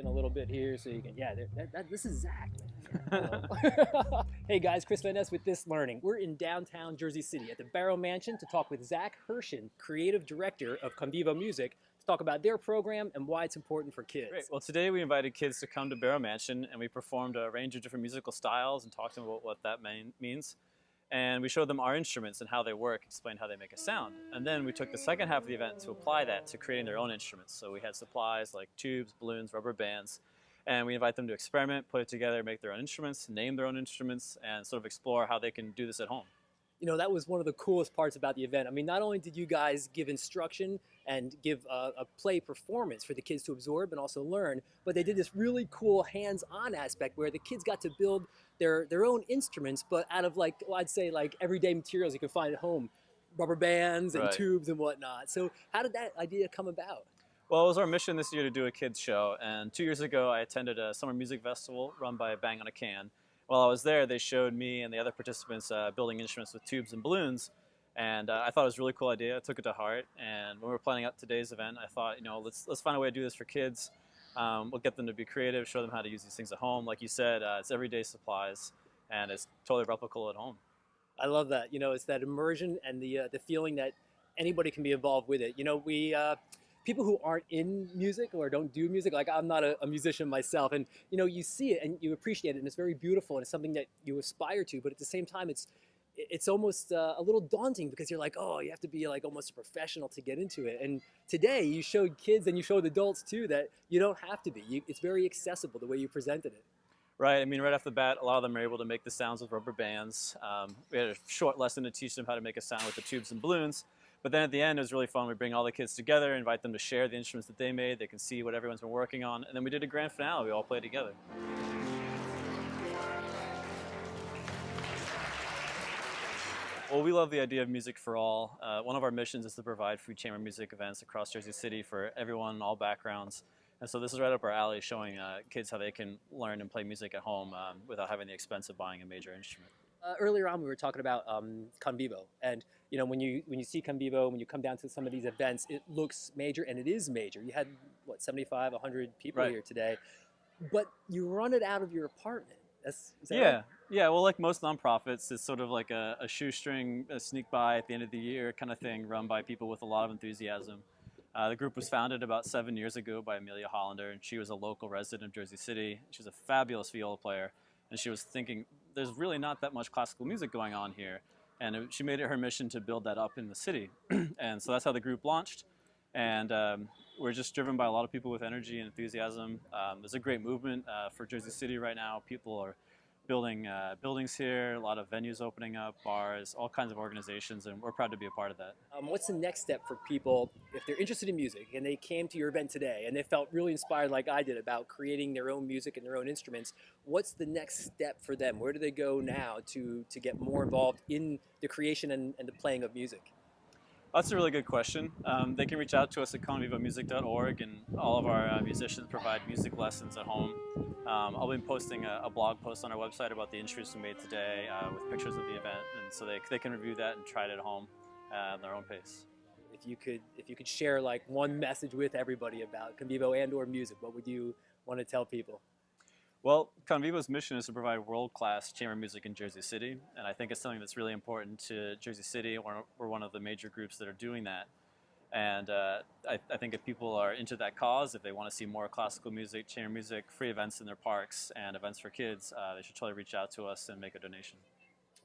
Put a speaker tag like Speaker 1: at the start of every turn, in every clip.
Speaker 1: in a little bit here so you can, yeah, this is Zach. Hey guys, Chris Van Ness with This Learning. We're in downtown Jersey City at the Barrow Mansion to talk with Zach Hershen, Creative Director of Vivo Music, to talk about their program and why it's important for kids.
Speaker 2: Great. Well, today we invited kids to come to Barrow Mansion and we performed a range of different musical styles and talked to them about what that means. And we showed them our instruments and how they work, explained how they make a sound. And then we took the second half of the event to apply that to creating their own instruments. So we had supplies like tubes, balloons, rubber bands, and we invite them to experiment, put it together, make their own instruments, name their own instruments, and sort of explore how they can do this at home.
Speaker 1: You know, that was one of the coolest parts about the event. I mean, not only did you guys give instruction and give a play performance for the kids to absorb and also learn, but they did this really cool hands-on aspect where the kids got to build their own instruments, but out of like, well, I'd say like everyday materials you can find at home, rubber bands and tubes and whatnot. So how did that idea come about?
Speaker 2: Well, it was our mission this year to do a kids show, and 2 years ago I attended a summer music festival run by Bang on a Can. While I was there, they showed me and the other participants building instruments with tubes and balloons, and I thought it was a really cool idea. I took it to heart, and when we were planning out today's event, I thought, you know, let's find a way to do this for kids. We'll get them to be creative, show them how to use these things at home. Like you said, it's everyday supplies, and it's totally replicable at home.
Speaker 1: I love that. You know, it's that immersion and the feeling that anybody can be involved with it. You know, people who aren't in music or don't do music, like I'm not a musician myself, and you know, you see it and you appreciate it and it's very beautiful and it's something that you aspire to, but at the same time it's almost a little daunting because you're like, oh, you have to be like almost a professional to get into it. And today you showed kids and you showed adults too that you don't have to be. It's very accessible the way you presented it.
Speaker 2: Right, I mean, right off the bat, a lot of them are able to make the sounds with rubber bands. We had a short lesson to teach them how to make a sound with the tubes and balloons. But then at the end, it was really fun. We bring all the kids together, invite them to share the instruments that they made. They can see what everyone's been working on. And then we did a grand finale. We all played together. Well, we love the idea of music for all. One of our missions is to provide free chamber music events across Jersey City for everyone, all backgrounds. And so this is right up our alley, showing kids how they can learn and play music at home without having the expense of buying a major instrument.
Speaker 1: Earlier on, we were talking about Vivo, and you know, when you see Vivo, when you come down to some of these events, it looks major, and it is major. You had what, 75, 100 people here today, but you run it out of your apartment. Is that right?
Speaker 2: Yeah. Well, like most nonprofits, it's sort of like a shoestring, a sneak by at the end of the year kind of thing, run by people with a lot of enthusiasm. The group was founded about 7 years ago by Amelia Hollander, and she was a local resident of Jersey City. She's a fabulous viola player, and she was thinking, there's really not that much classical music going on here. And she made it her mission to build that up in the city. And so that's how the group launched. And we're just driven by a lot of people with energy and enthusiasm. There's a great movement for Jersey City right now. People are building buildings here, a lot of venues opening up, bars, all kinds of organizations, and we're proud to be a part of that.
Speaker 1: What's the next step for people if they're interested in music and they came to your event today and they felt really inspired like I did about creating their own music and their own instruments? What's the next step for them? Where do they go now to get more involved in the creation and the playing of music?
Speaker 2: That's a really good question. They can reach out to us at convivomusic.org, and all of our musicians provide music lessons at home. I'll be posting a blog post on our website about the instruments we made today with pictures of the event, and so they can review that and try it at home at their own pace.
Speaker 1: If you could share like one message with everybody about Vivo and/or music, what would you want to tell people?
Speaker 2: Well, Vivo's mission is to provide world-class chamber music in Jersey City, and I think it's something that's really important to Jersey City. We're one of the major groups that are doing that. And I think if people are into that cause, if they want to see more classical music, chamber music, free events in their parks, and events for kids, they should totally reach out to us and make a donation.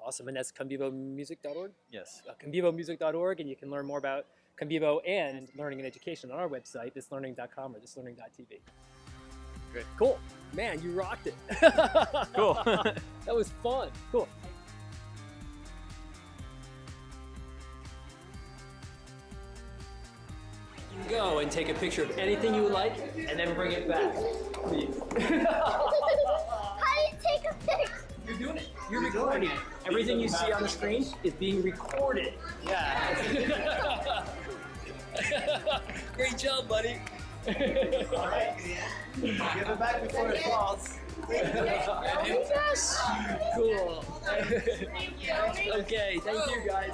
Speaker 1: Awesome, and that's convivomusic.org?
Speaker 2: Yes.
Speaker 1: Convivomusic.org, and you can learn more about Vivo and learning and education on our website, thislearning.com or thislearning.tv.
Speaker 2: Great.
Speaker 1: Cool. Man, you rocked it.
Speaker 2: Cool.
Speaker 1: That was fun. Cool. Go and take a picture of anything you like and then bring it back.
Speaker 3: How do you take a picture?
Speaker 1: You're doing it. You're recording it. Everything you see on the screen is being recorded. Yeah. Great job, buddy.
Speaker 4: All right. Give it back before it falls.
Speaker 1: Cool. Okay, thank you guys.